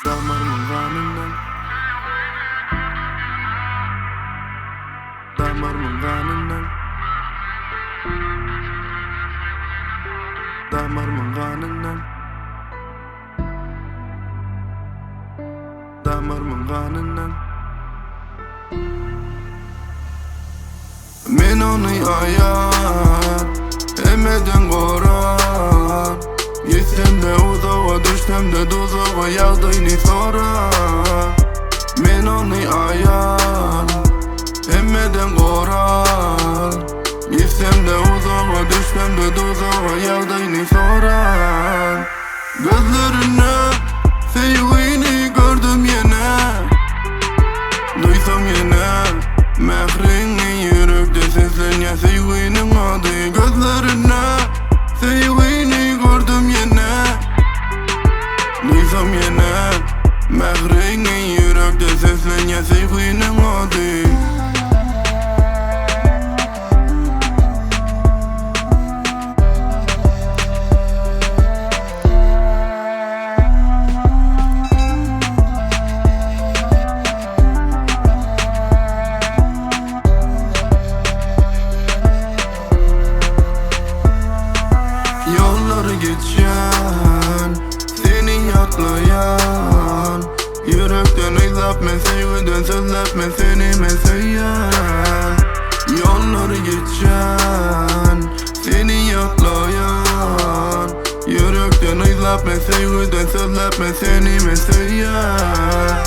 Damarımın kanından, damarımın kanından, damarımın kanından, damarımın kanından. Men onu ayar, emeden korar. Gitsem de uzağa, düşsem de tuzağa, yağdığını sorar. Men onu ayar, emeden korar. Gitsem de uzağa, düşsem de tuzağa, yağdığını sorar. Gözlerine sevgini gördüm yine, duysam yine mehrini yürekte seslenye sevginin adı. Gözlerine sevgini gördüm yine, duysam yine mehrini yürekte seslenye sevginin adı. Yolları geçen, seni yaklayan, yürekten izlapme, sevgiden sözlepme, seni mesleyen. Yolları geçen, seni yaklayan, yürekten izlapme, sevgiden sözlepme, seni mesleyen.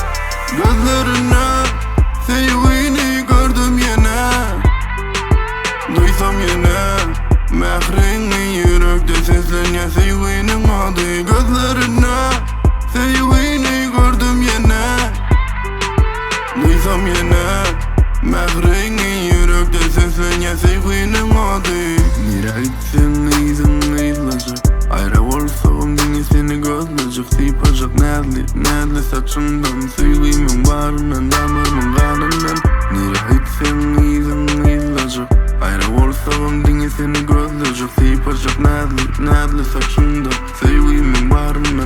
Gözlerine sevgini gördüm yine, duysam yine mehrini yürekte seslenye sevginin adı. Gözlerine sevgini gördüm yine, duysam yine mehrini yürekte seslenye sevginin adı. Nire gitsen izin izleyecek, ayrı olsam beni seni gözleyecek. Sipacak nedli saçından, sevgimin varından, damarımın kanından. Nire gitsen izin izleyecek, ayrı olsam seni gözleyecek. Sipacak nedli saçından, sevgimin varından.